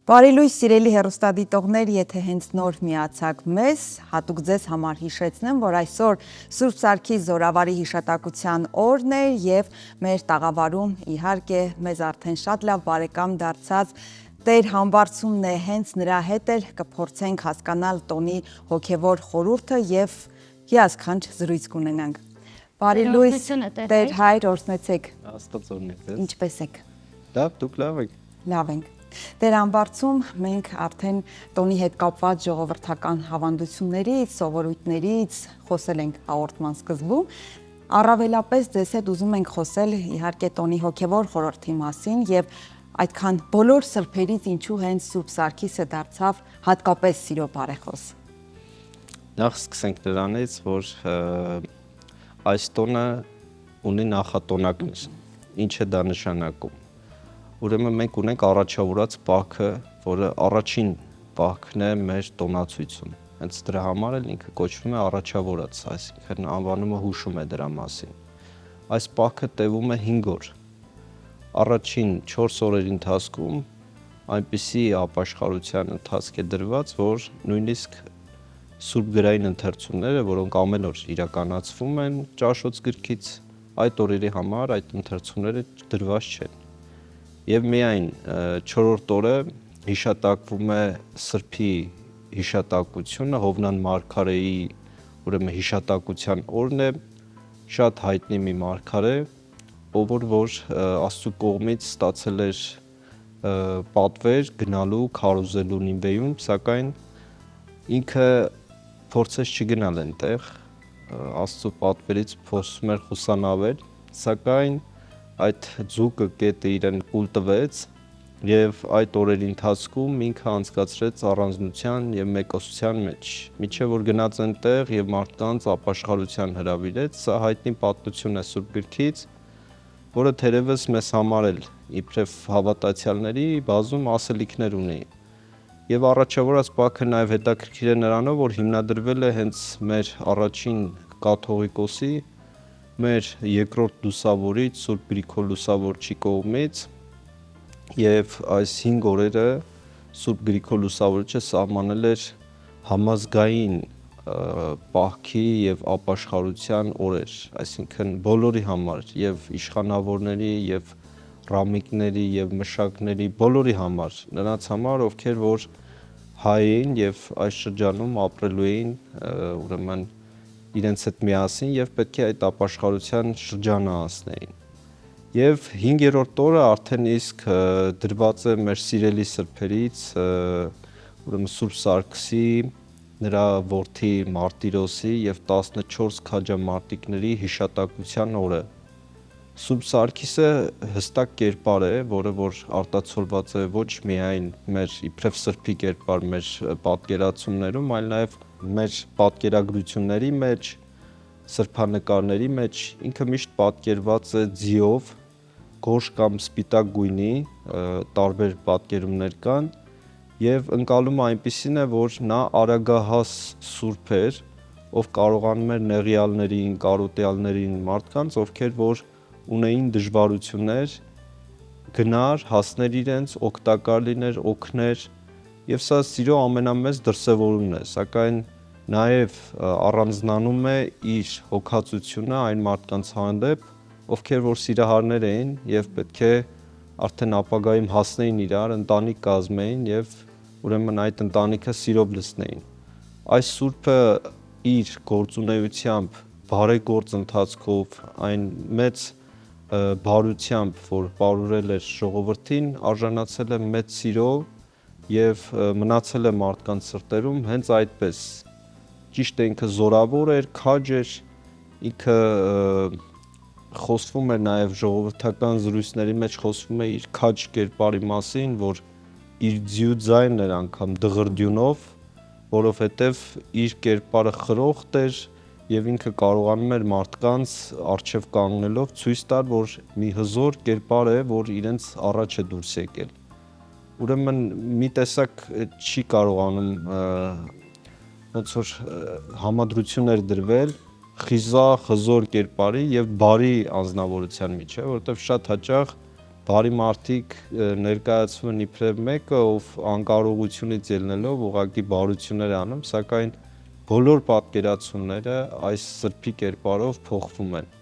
Բարի լույս սիրելի հեռուստադիտողներ, եթե հենց նոր միացաք մեզ, հատուկ ձեզ համար հիշեցնեմ, որ այսօր Սուրբ Սարգիս Զորավարի հիշատակության օրն է եւ մեր տաղավարում իհարկե մեզ արդեն շատ լավ բարեկամ դարձած Տեր Համբարձումն է, հենց նրա հետ էլ կփորձենք հասկանալ տոնի հոգևոր խորհուրդը եւ հիասքանչ զրույց կունենանք։ Բարի լույս, Տեր Հայր, օրհնեցեք։ Աստված օրհնեցեք։ Ինչպե՞ս եք։ Լավ, դուք լավ եք։ Լավ ենք։ Տեր Համբարձում մենք արդեն տոնի հետ կապված ժողովրդական հավանդություններից, սովորույթներից խոսել ենք հաղորդման սկզբում։ Առավելապես ձեզ հետ ուզում ենք խոսել իհարկե տոնի հոգևոր խորհրդի մասին եւ այդքան բոլոր սրբերից ինչու հենց Սուրբ Սարգիսը դարձավ հատկապես սիրո բարեխոս։ Նախ սկսենք նրանից, որ այս տոնը ունի նախատոնակներ։ Ինչ է դա նշանակում։ Ուրեմն մենք ունենք առաջավորած պահքը, որը առաջին պահքն է մեր տոնացույցում։ Հենց դրա համար էլ ինքը կոչվում է առաջավորած, այսինքն անվանումը հուշում է դրա մասին։ Այս պահքը տևում է 5 օր։ Առաջին 4 օրերի ընթացքում այնպիսի ապաշխարության ընթացք է դրված, որ նույնիսկ սուրբ գրային ընթերցումները, որոնք ամեն օր իրականացվում են ճաշոց գրքից, այդ օրերի համար այդ ընթերցումները դրված չեն։ Եվ միայն 4-րդ օրը հիշատակվում է Սրբի հիշատակությունը, Հովնան մարգարեի ուրեմն հիշատակության օրն է, շատ հայտնի մի մարգարե, ով որ Աստծո կողմից ստացել էր պատվեր գնալու քարոզելու Նինվեում, սակայն ինքը փորձեց չգնալ այնտեղ, Աստծո պատվերից փորձում էր խուսանավել, սակայն այդ ձուկը կետը իրեն կուլ տվեց եւ այդ օրերի ընթացքում ինքը անցկացրեց առանձնության եւ մեկոսության մեջ, միջև որ գնաց այնտեղ եւ մարդկանց ապաշխարության հրավիրեց, սա հայտնի պատմություն է Սուրբ գրքից, որը թերևս մեզ համար էլ իբրև հավատացյալների բազում ասելիքներ ունի։ Եվ առաջավորած պահքը նաեւ հետաքրքիր է նրանով, որ հիմնադրվել է հենց մեր առաջին կաթողիկոսի, մեր երկրորդ լուսավորիչ Սուրբ Գրիգոր Լուսավորչի կողմից եւ այս 5 օրերը Սուրբ Գրիգոր Լուսավորիչը սահմանել էր համազգային պահքի եւ ապաշխարության օրեր, այսինքն բոլորի համար, եւ իշխանավորների եւ ռամիկների եւ մշակների բոլորի համար, նրանց համար, ովքեր որ հայ էին եւ այս շրջանում ապրելու էին, ուրեմն իրենց հետ միասին եւ պետք է այդ ապաշխարության շրջանը անցնեին։ Եվ 5-րդ օրը արդեն իսկ դրված է մեր սիրելի սրբերից, ուրեմն Սուրբ Սարգսի, նրա որդի Մարտիրոսի եւ 14 քաջամարտիկների հիշատակության օրը։ Սուրբ Սարգիսը հստակ կերպար է, որը որ արտացոլված է ոչ միայն մեր իբրև սրբի կերպար մեր պատկերացումներում, այլ նաեւ մեր պատկերագրությունների մեջ, սրբանկարների մեջ, ինքը միշտ պատկերված է ձիով, գորշ կամ սպիտակ գույնի, տարբեր պատկերումներ կան, եւ ընկալումը այնպիսին է, որ նա արագահաս սուրբ էր, ով կարողանում էր նեղյալներին, կարոտյալներին, մարդկանց, ովքեր որ ունեին դժվարություններ, գնար, հասներ իրենց, օգտակար լիներ, օգներ, եւ սա սիրո ամենամեծ դրսևորումն է, սակայն նաեւ առանձնանում է իր հոգացությունը այն մարդկանց հանդեպ, ովքեր որ սիրահարներ էին եւ պետք է արդեն ապագայում հասնեին իրար, ընտանիք կազմեին եւ ուրեմն այդ ընտանիքը սիրով լցնեին։ Այս սուրբը իր գործունեությամբ, բարեգործ ընթացքով, այն մեծ բարությամբ, որ բարուրել էր ժողովրդին, արժանացել է մեծ սիրո եւ մնացել է մարդկանց սրտերում հենց այդպես։ Ճիշտ է, ինքը զորավոր էր, քաջ էր, ինքը խոսվում է նաեւ ժողովրդական զրույցների մեջ խոսվում է իր քաջ կերպարի մասին, որ իր ձյու ձայնն էր անգամ դղրդյունով, որովհետեւ իր կերպարը խրոխտ էր եւ ինքը կարողանում էր մարդկանց արժեվ կանգնելով ցույց տալ, որ մի հզոր կերպար է, որ իրենց առաջ է դուրս եկել։ Ուրեմն մի տեսակ չի կարողանում ոնց որ համադրություններ դրվել խիզախ, հզոր կերպարի եւ բարի անձնավորության միջեւ, որովհետեւ շատ հաճախ բարի մարդիկ ներկայացվում են իբրև մեկը, ով անկարողությունից ելնելով ուղղակի բարություններ անում, սակայն բոլոր պատկերացումները այս սրբի կերպարով փոխվում են։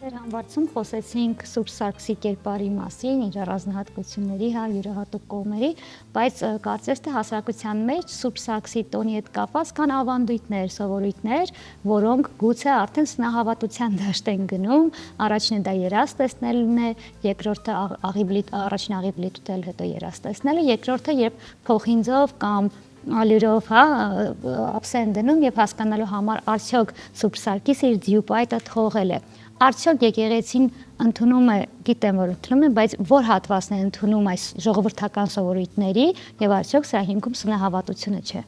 Մեր համբարձում խոսեցինք Սուրբ Սարգսի կերպարի մասին, իր առանձնահատկությունների, յուրահատուկ կողմերի, բայց կարծես թե հասարակության մեջ Սուրբ Սարգսի տոնի հետ կապված կան ավանդույթներ, սովորույթներ, որոնք գուցե արդեն սնահավատության դաշտ են գնում։ Առաջինը դա երազ տեսնելն է, երկրորդը առաջին աղի բլիթ ուտել, հետո երազ տեսնելը, երկրորդը երբ փոխինձով կամ ալյուրով ափսեն դնում եւ հասկանալու համար արդյոք Սուրբ Սարգիսը իր դյուպայտը թողել է։ Արդյոք եկեղեցին ընդունում է, գիտեմ որ ընդունում է, բայց որ հատվածն է ընդունում այս ժողովրդական սովորույթների եւ արդյոք սրա հիմքում սնահավատությունը չէ։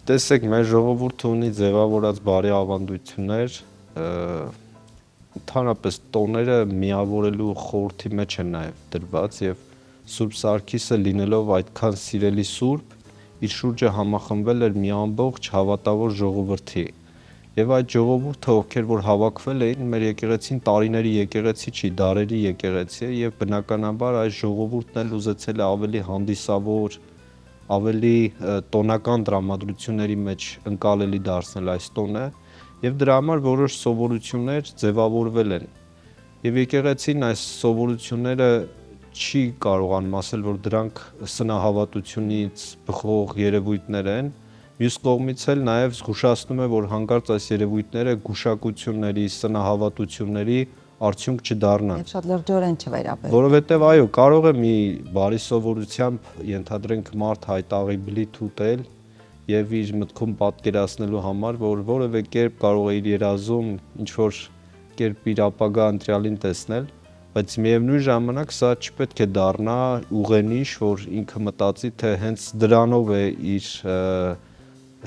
Տեսեք, մեր ժողովուրդը ունի ձևավորած բարի ավանդույթներ, ընդհանրապես տոները միավորելու խորհրդի մեջ են նաեւ դրված եւ Սուրբ Սարգիսը լինելով այդքան սիրելի սուրբ, իր շուրջը համախմբել էր մի ամբողջ հավատավոր ժողովրդի։ Եվ այդ ժողովուրդը, ովքեր որ հավաքվել էին, մեր եկեղեցին տարիների եկեղեցի չի, դարերի եկեղեցի է եւ բնականաբար այս ժողովուրդն էլ ուզեցել է ավելի հանդիսավոր, ավելի տոնական տրամադրությունների մեջ ընկալելի դարձնել այս տոնը եւ դրա համար որոշ սովորություններ ձևավորվել են։ Եվ եկեղեցին այս սովորությունները չի կարողանում ասել, որ դրանք սնահավատությունից բխող երևույթներ են։ Մյուս կողմից էլ նաև զգուշացնում է, որ հանկարծ այս երևույթները գուշակությունների, սնահավատությունների արդյունք չդառնան։ Եվ շատ լրջորեն չվերաբերվի։ Որովհետև այո, կարող է մի բարի սովորությամբ ենթադրենք մարդ հայտաղի բլիթ ուտել եւ իր մտքում պատկերացնելու համար, որ որևէ կերպ կարող է իր երազում ինչ որ կերպ իր ապագա ընտրյալին տեսնել, բայց միևնույն ժամանակ սա չպետք է դառնա ուղենիշ, որ ինքը մտածի, թե հենց դրանով է իր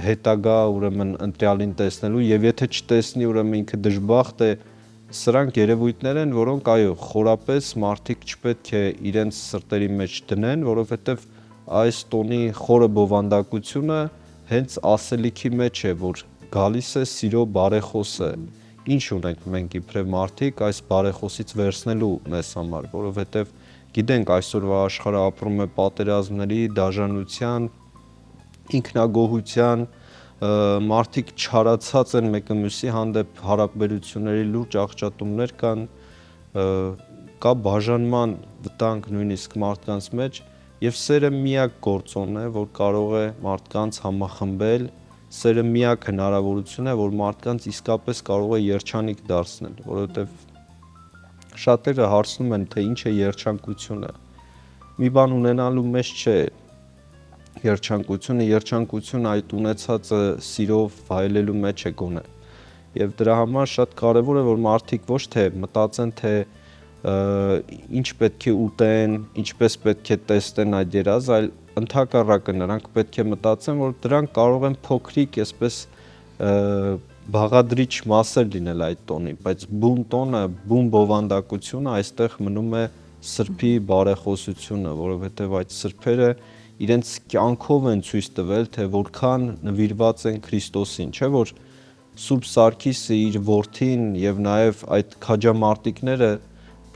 հետագա ուրեմն ընտրյալին տեսնելու եւ եթե չտեսնի ուրեմն ինքը դժբախտ է, սրանք երևույթներ են, որոնք այո, խորապես մարդիկ չպետք է իրենց սրտերի մեջ դնեն, որովհետեւ այս տոնի խորը բովանդակությունը հենց ասելիքի մեջ է, որ գալիս է սիրո բարեխոսը։ Ինչ ունենք մենք իբրև մարդիկ այս բարեխոսից վերցնելու մեզ համար, որովհետեւ գիտենք այսօրվա աշխարհը ապրում է պատերազմների, դաժանության, ինքնագոհության, մարդիկ չարացած են մեկը մյուսի հանդեպ, հարաբերությունների լուրջ աղճատումներ կան, կա բաժանման վտանգ նույնիսկ մարդկանց մեջ եւ սերը միակ գործոնն է, որ կարող է մարդկանց համախմբել, սերը միակ հնարավորությունն է, որ մարդկանց իսկապես կարող է երջանիկ դարձնել, որովհետեւ շատերը հարցնում են, թե ինչ է երջանկությունը։ Մի բան ունենալու մեջ չէ երջանկությունը այդ ունեցածը սիրով վայելելու մեջ է գոնե։ Եվ դրա համար շատ կարևոր է, որ մարդիկ ոչ թե մտածեն, թե ինչ պետք է ուտեն, ինչպես պետք է տեսնեն այդ երազը, այլ ընդհակառակը նրանք պետք է մտածեն, որ դրանք կարող են փոքրիկ, այսպես բաղադրիչ մասեր լինել այդ տոնի, բայց բուն տոնը, բուն բովանդակությունը այստեղ մնում է սրբի բարեխոսությունը, որովհետև այդ սրբերը իրենց կյանքով են ցույց տվել, թե որքան նվիրված են Քրիստոսին, չէ՞ որ Սուրբ Սարգիսը իր որդին եւ նաեւ այդ քաջամարտիկները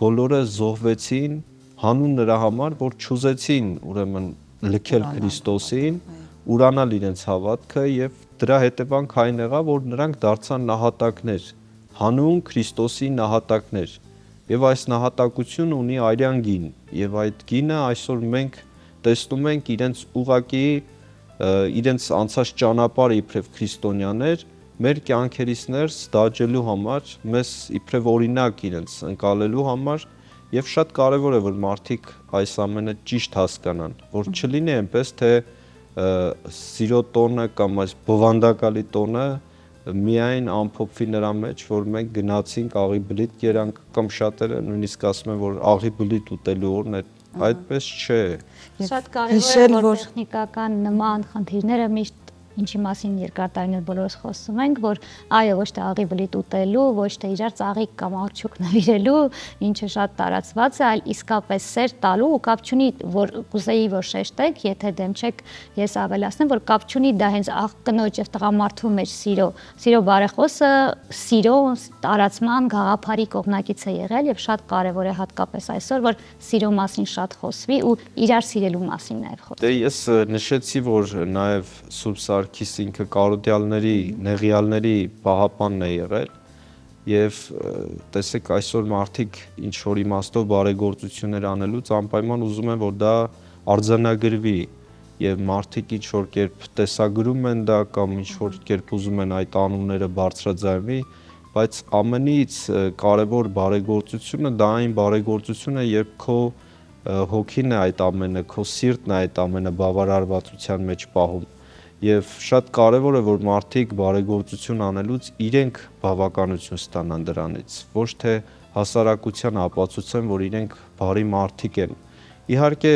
բոլորը զոհվեցին հանուն նրա համար, որ չուզեցին ուրեմն լքել Քրիստոսին, ուրանալ իրենց հավատքը եւ դրա հետևանք այն եղավ, որ նրանք դարձան նահատակներ, հանուն Քրիստոսի նահատակներ։ Եվ այս նահատակությունը ունի արյան գին, եւ այդ գինը այսօր մենք տեսնում ենք իրենց ուղակի իրենց անցած ճանապարհը իբրև քրիստոնյաներ մեր կյանքերից ներս դաջելու համար, մեզ իբրև օրինակ իրենց ընկալելու համար եւ շատ կարեւոր է որ մարդիկ այս ամենը ճիշտ հասկանան, որ չլինի այնպես թե սիրո տոնը կամ այս բովանդակալի տոնը միայն ամփոփվի նրա մեջ, որ մենք գնացինք աղի բլիթ կերանք կամ շատերը նույնիսկ ասում են որ աղի բլիթ ուտելու օրն է, այդպես չէ։ Շատ կարևոր է որ տեխնիկական նման խնդիրները միշտ ինչի մասին երկար տարիներ բոլորս խոսում ենք, որ այո, ոչ թե աղի բլիթ ուտելու, ոչ թե իրար ծաղիկ կամ արջուկ նվիրելու, ինչը շատ տարածված է, այլ իսկապես սեր տալու ու կապ չունի, որ կուզեի որ շեշտեք, եթե դեմ չեք, ես ավելացնեմ, որ կապ չունի դա հենց աղ կնոջ եւ տղամարդու մեջ սիրո բարեխոսը սիրո տարածման գաղափարի կողմնակից է եղել եւ շատ կարեւոր է հատկապես այսօր, որ սիրո մասին շատ խոսվի ու իրար սիրելու մասին նաեւ խոսվի։ Դե ես նշեցի, որ նաեւ Սուրբ Սարգիս ինքը կարոդյալների, նեղյալների պահապանն է եղել եւ տեսեք այսօր մարդիկ ինչ որ իմաստով բարեգործություններ անելուց անպայման ուզում են, որ դա արձանագրվի եւ մարդիկ ինչ որ կերպ տեսագրում են դա կամ ինչ որ կերպ ուզում են այդ անունները բարձրաձայնվի, բայց ամենից կարևոր բարեգործությունը դա այն բարեգործությունը, երբ քո հոգին է այդ ամենը, քո սիրտն է այդ ամենը բավարարվածության մեջ պահում եւ շատ կարեւոր է որ մարդիկ բարեգործություն անելուց իրենք բավականություն ստանան դրանից, ոչ թե հասարակության ապացուցեն, որ իրենք բարի մարդիկ են։ Իհարկե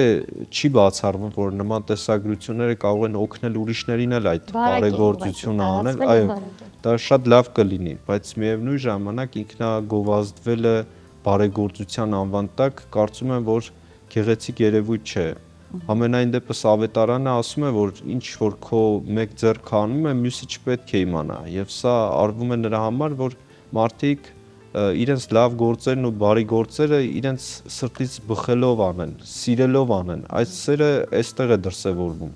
չի բացառվում, որ նման տեսագրությունները կարող են օգնել ուրիշներին էլ այդ բարեգործությունը անել, այո, դա շատ լավ կլինի, բայց միևնույն ժամանակ ինքնագովազդվելը բարեգործության անվան տակ կարծում եմ, որ գեղեցիկ երևույթ չէ։ Համենայն դեպս ավետարանը ասում է, որ ինչ որ քո մեկ ձեռքը անում է, մյուսը չպետք է իմանա, եւ սա արվում է նրա համար, որ մարդիկ իրենց լավ գործերն ու բարի գործերը իրենց սրտից բխելով անեն, սիրելով անեն, այդ սերը այստեղ է դրսևորվում։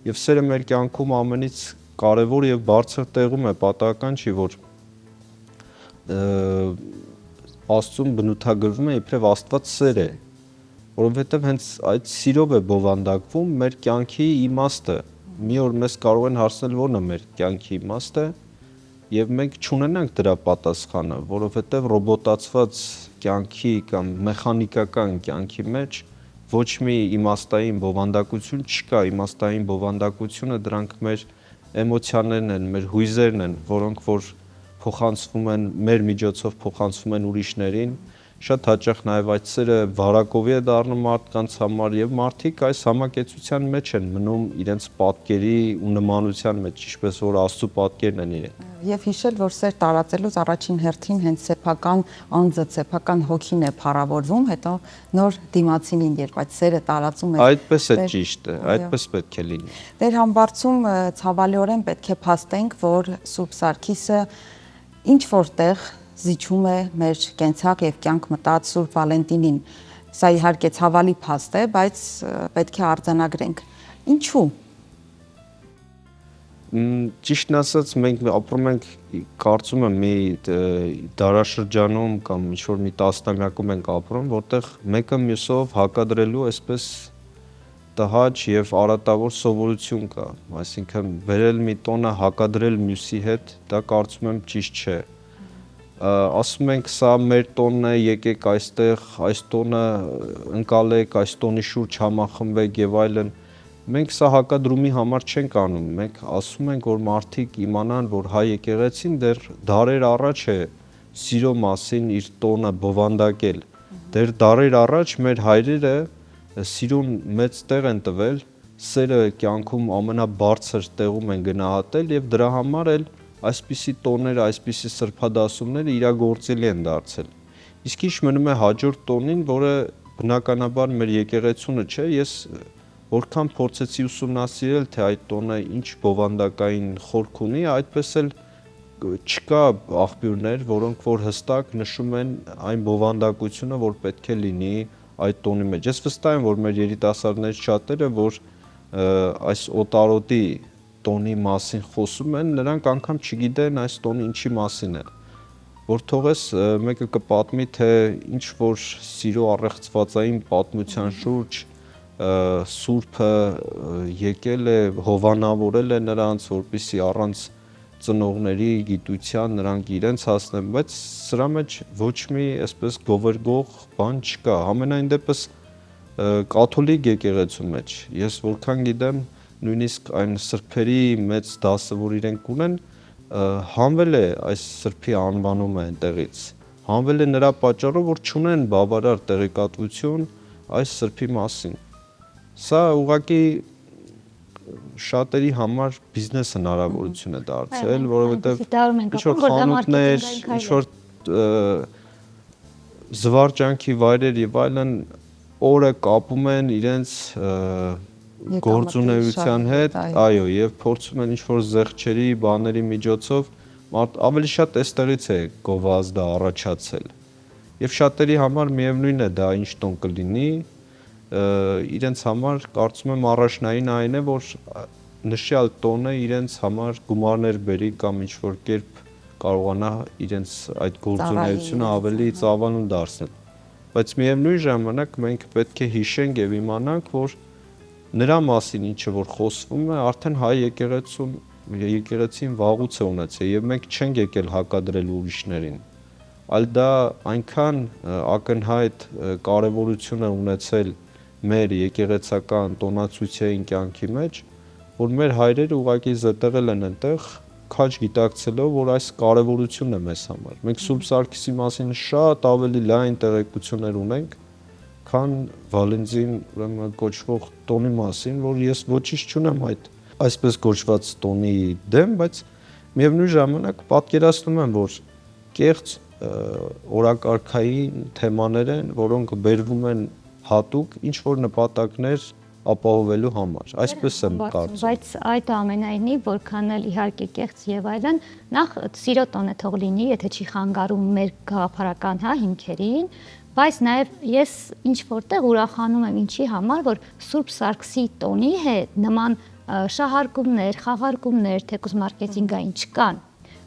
Եվ սերը մեր կյանքում ամենից կարևոր եւ բարձր տեղում է, պատահական չի, որ Աստծուն բնութագրվում է իբրև Աստված սեր է, որովհետեւ հենց այդ սիրով է բովանդակվում մեր կյանքի իմաստը։ Մի օր մեզ կարող են հարցնել ո՞րն է մեր կյանքի իմաստը, եւ մենք չունենանք դրա պատասխանը, որովհետեւ ռոբոտացված կյանքի կամ մեխանիկական կյանքի մեջ ոչ մի իմաստային բովանդակություն չկա, իմաստային բովանդակությունը դրանք մեր էմոցիաներն են, մեր հույզերն են, որոնք որ փոխանցվում են մեր միջոցով փոխանցվում են ուրիշներին, շատ հաճախ նաև այդ սերը վարակովի է դառնում մարդկանց համար եւ մարդիկ այս համակեցության մեջ են մնում իրենց պատկերի ու նմանության մեջ, ինչպես որ Աստծո պատկերն են իրենք։ Եվ հիշել, որ սեր տարածելուց առաջին հերթին հենց սեփական անձը, սեփական հոգին է փառավորվում, հետո նոր դիմացինին, երբ այդ սերը տարածում է։ Այդպես է ճիշտ է, այդպես պետք է լինի։ Դեր համբարձում ցավալիորեն պետք է փաստենք, որ Սուրբ Սարգիսը ինչ որտեղ զիջում է մեր կենցաղ եւ կյանք մտած Սուրբ Վալենտինին։ Սա իհարկե ցավալի փաստ է, բայց պետք է արձանագրենք։ Ինչու՞։ Ճիշտն ասած, մենք ապրում ենք, կարծում եմ, մի դարաշրջանում կամ ինչ-որ մի տասնամյակում ենք ապրում, որտեղ մեկը մյուսով հակադրելու այսպես տհաճ եւ արատավոր սովորություն կա։ Այսինքն, վերել մի տոնը հակադրել մյուսի հետ, դա կարծում եմ ճիշտ չէ։ Ասում ենք սա մեր տոնն է, եկեք այստեղ, այս տոնը ընկալեք, այս տոնի շուրջ համախմբեք եւ այլն։ Մենք սա հակադրումի համար չենք անում, մենք ասում ենք, որ մարդիկ իմանան, որ հայ եկեղեցին դեռ դարեր առաջ է սիրո մասին իր տոնը բովանդակել։ Դեռ դարեր առաջ մեր հայրերը սիրուն մեծ տեղ են տվել, սերը կյանքում ամենաբարձր տեղում են գնահատել եւ դրա համար էլ այսպիսի տոները, այսպիսի սրբադասումները իրագործելի են դարձել։ Իսկ ինչ մնում է հաջորդ տոնին, որը բնականաբար մեր եկեղեցունը չէ, ես որքան փորձեցի ուսումնասիրել, թե այդ տոնը ինչ բովանդակային խորք ունի, այդպես էլ չկա աղբյուրներ, որոնք որ հստակ նշում են այն բովանդակությունը, որ պետք է լինի այդ տոնի մեջ։ Ես վստահ եմ, որ մեր երիտասարդներից շատերը, որ այս օտարոտի տոնի մասին խոսում են, նրանք անգամ չգիտեն այս տոնը ինչի մասին է։ Որ թողես մեկը կպատմի, թե ինչ որ սիրո առեղծվածային պատմության շուրջ Սուրբը եկել է, հովանավորել է նրանց, որպեսզի առանց ծնողների գիտության նրանք իրենց հասնեն, բայց սրա մեջ ոչ մի այսպես գովերգող բան չկա։ Համենայն դեպս կաթոլիկ եկեղեցու մեջ ես որքան գիտեմ, նույնիսկ այն սրբերի մեծ դասը, որ իրենք ունեն, հանվել է այս սրբի անվանումը այնտեղից։ Հանվել է նրա պատճառով, որ չունեն բավարար տեղեկատվություն այս սրբի մասին։ Սա ուղղակի շատերի համար բիզնես հնարավորություն է դարձել, որովհետև դառնում են ինչ-որ խանութներ, ինչ-որ զվարճանքի վայրեր եւ այլն օրը կապում են իրենց գործունեության հետ, այո, եւ փորձում են ինչ-որ զեղչերի, բաների միջոցով ավելի շատ այստեղից է գովազդը առաջացել։ Եվ շատերի համար միևնույն է դա ինչ տոն կլինի, իրենց համար կարծում եմ առաջնային այն է, որ նշյալ տոնը իրենց համար գումարներ բերի կամ ինչ-որ կերպ կարողանա իրենց այդ գործունեությունը ավելի ծավալուն դարձնել։ Բայց միևնույն ժամանակ մենք պետք է հիշենք եւ իմանանք, որ նրա մասին ինչը որ խոսվում է, արդեն հայ եկեղեցին վաղուց է ունեցել եւ մենք չենք եկել հակադրել ուրիշներին, այլ դա այնքան ակնհայտ կարեւորություն է ունեցել մեր եկեղեցական տոնացույցային կյանքի մեջ, որ մեր հայրերը ուղղակի զտեղել են այնտեղ քաջ գիտակցելով, որ այս կարևորությունն է մեզ համար։ Մենք Սուրբ Սարգիսի մասին շատ ավելի լայն տեղեկություններ ունենք, քան Վալենտին ուրեմն կոչվող տոնի մասին, որ ես ոչինչ չունեմ այդ այսպես կոչված տոնի դեմ, բայց միևնույն ժամանակ պատկերացնում եմ, որ կեղծ օրակարգային թեմաներ են, որոնք բերվում են հատուկ ինչ որ նպատակներ ապահովելու համար, այսպես եմ կարծում։ Բայց այդ ամենայնի, որքան էլ իհարկե կեղծ եւ այլն, նախ սիրո տոն է թող լինի, եթե չի խանգարում մեր գաղափարական հիմքերին, բայց նաեւ ես ինչ որտեղ ուրախանում եմ ինչի համար, որ Սուրբ Սարգսի տոնի հետ նման շահարկումներ, խաղարկումներ, թեկուզ մարքեթինգային չկան։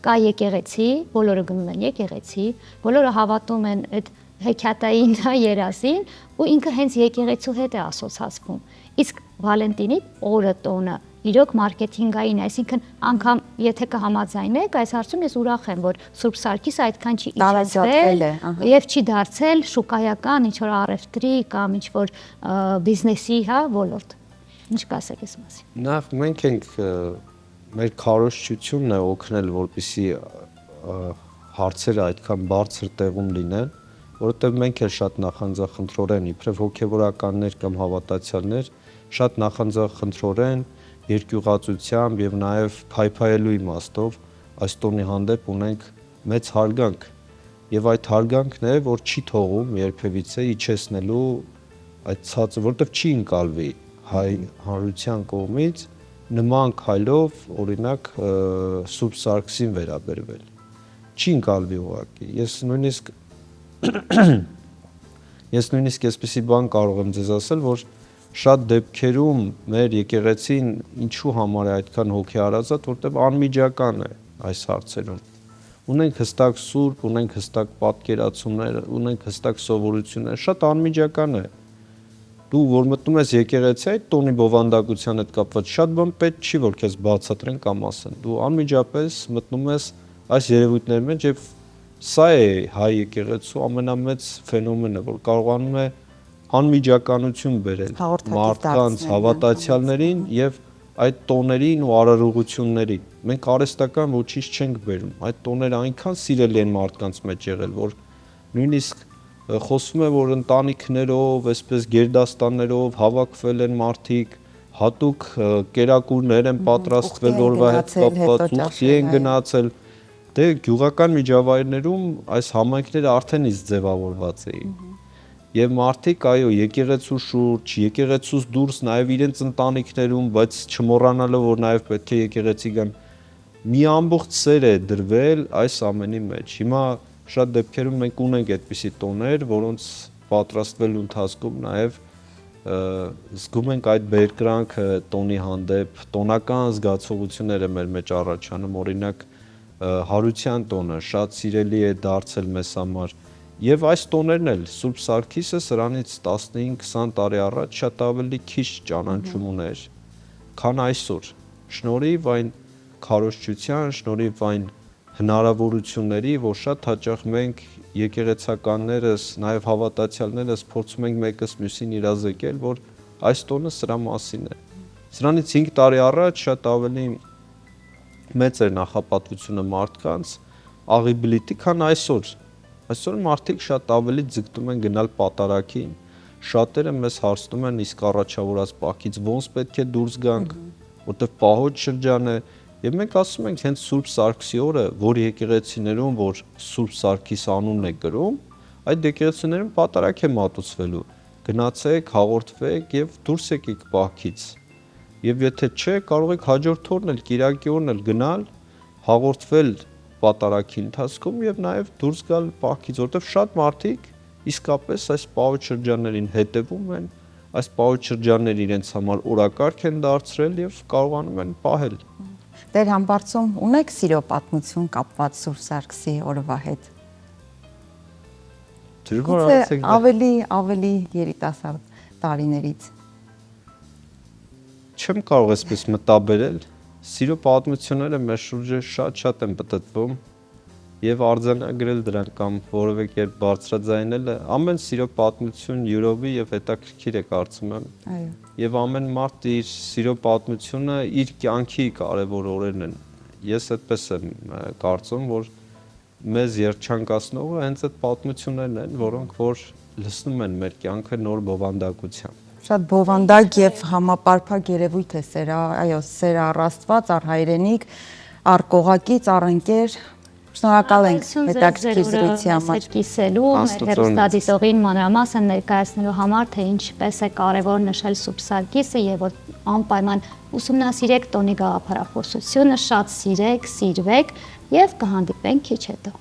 Կա եկեղեցի, բոլորը գնում են եկեղեցի, բոլորը հավատում են այդ հեքիաթային երազին ու ինքը հենց եկեղեցու հետ է ասոցացվում։ Իսկ Վալենտինի օրը տոնը իրոք մարքեթինգային, այսինքն անգամ եթե կհամաձայնեք, այս հարցում ես ուրախ եմ, որ Սուրբ Սարգիսը այդքան չի իջեցել եւ չի դարձել շուկայական ինչ որ առևտրի կամ ինչ որ բիզնեսի, ոլորտ։ Ինչ կասեք այս մասին։ Նախ մենք ենք մեր քարոզչությունն է օգնել, որպեսզի հարցերը այդքան բարձր տեղում լինեն, որովհետև մենք էլ շատ նախանձախնդրորեն, իբրև հոգևորականներ կամ հավատացյալներ, շատ նախանձախնդրորեն, երկյուղածությամբ եւ նաեւ փայփայելու իմաստով այս տոնի հանդեպ ունենք մեծ հարգանք։ Եվ այդ հարգանքն է, որ չի թողում երբևիցե իջեցնելու այդ ցածը, որովհետև չի ընկալվի հայ հանրության կողմից նման քայլով օրինակ Սուրբ Սարգսին վերաբերվել։ Չի ընկալվի ուղղակի։ Ես նույնիսկ այսպիսի բան կարող եմ ձեզ ասել, որ շատ դեպքերում մեր եկեղեցին ինչու համար է այդքան հոգեհարազատ, որտեղ անմիջական է այս հարցերում։ Ունենք հստակ սուրբ, ունենք հստակ պատկերացումներ, ունենք հստակ սովորություններ, շատ անմիջական է։ Դու որ մտնում ես եկեղեցի, այդ տոնի բովանդակության հետ կապված շատ բան պետք չի, որ քեզ բացատրեն կամ ասեն։ Դու անմիջապես մտնում ես այս երևույթների մեջ եւ սա է հայ եկեղեցու ամենամեծ ֆենոմենը, որ կարողանում է անմիջականություն բերել մարդկանց, հավատացյալներին եւ այդ տոներին ու արարողություններին։ Մենք արհեստական ոչինչ չենք բերում։ Այդ տոները այնքան սիրելի են մարդկանց մեջ եղել, որ նույնիսկ խոսվում է, որ ընտանիքներով, այսպես գերդաստաններով հավաքվել են մարդիկ, հատուկ կերակուրներ են պատրաստվել օրվա հետ կապված, ուխտի են գնացել։ Դե գյուղական միջավայրներում այս համայնքները արդեն իսկ ձևավորված էին։ Եվ մարդիկ, այո, եկեղեցու շուրջ, եկեղեցուց դուրս նաև իրենց ընտանիքներում, բայց չմոռանալով, որ նաև պետք է եկեղեցի գան, մի ամբողջ սեր է դրվել այս ամենի մեջ։ Հիմա շատ դեպքերում մենք ունենք այդպիսի տոներ, որոնց պատրաստվելու ընթացքում նաև զգում ենք այդ բերկրանքը տոնի հանդեպ, տոնական զգացողությունները մեր մեջ առաջանում, օրինակ հարության տոնը շատ սիրելի է դարձել մեզ համար, եւ այս տոներն էլ Սուրբ Սարգիսը սրանից 15-20 տարի առաջ շատ ավելի քիչ ճանաչում ուներ, քան այսօր, շնորհիվ այն քարոզչության, շնորհիվ այն հնարավորությունների, որ շատ հաճախ մենք եկեղեցականներս, նաև հավատացյալներս փորձում ենք մեկս մյուսին իրազեկել, որ այս տոնը սրա մասին է։ Սրանից 5 տարի առաջ շատ ավելի մեծ էր նախապատվությունը մարդկանց աղի բլիթի, քան այսօր։ Այսօր մարդիկ շատ ավելի ձգտում են գնալ պատարագին։ Շատերը մեզ հարցնում են իսկ առաջավորած պահքից ոնց պետք է դուրս գանք, որտեղ պահոց շրջան է, եւ մենք ասում ենք հենց Սուրբ Սարգսի օրը, որ եկեղեցիներում, որ Սուրբ Սարգիս անունն է գրում, այդ եկեղեցիներում պատարագ է մատուցվելու։ Գնացեք, հաղորդվեք եւ դուրս եկեք պահքից։ Եվ եթե չէ, կարող եք հաջորդ օրն էլ, Կիրակի օրն էլ գնալ, հաղորդվել պատարագի ընթացքում եւ նաեւ դուրս գալ պահքից, որտեղ շատ մարդիկ իսկապես այս պահոց շրջաններին հետևում են, այս պահոց շրջանները իրենց համար օրակարգ են դարձրել եւ կարողանում են պահել։ Տեր Համբարձում ունեք սիրո պատմություն կապված Սուրբ Սարգսի օրվա հետ։ Ավելի երիտասարդ տարիներից։ Չեմ կարող այսպես մտաբերել։ Սիրո պատմությունները մեր շուրջը շատ են պատտվում եւ արձանագրել դրանք կամ որևէ կերպ բարձրաձայնել ամեն սիրո պատմություն յուրովի եւ հետաքրքիր է կարծում եմ։ Այո։ Եվ ամեն մարդ իր սիրո պատմությունը իր կյանքի կարևոր օրերն են։ Ես այդպես եմ կարծում, որ մեզ երջանկացնողը հենց այդ պատմություններն են, որոնք որ լցնում են մեր կյանքը նոր բովանդակությամբ։ Շատ բովանդակ եւ համապարփակ երևույթ է սերա, այո, սեր առ Աստված, առ հայրենիք, առ կողակից, առ ընկեր։ Շնորհակալ ենք հետաքրքիր զրույցի համար։ Կիսելու մեր հեռուստադիտողին մանրամասն ներկայացնելու համար, թե ինչպես է կարևոր նշել Սուրբ Սարգիսը եւ որ անպայման ուսումնասիրեք տոնի գաղափարախոսությունը, շատ սիրեք, սիրվեք եւ կհանդիպենք քիչ հետո։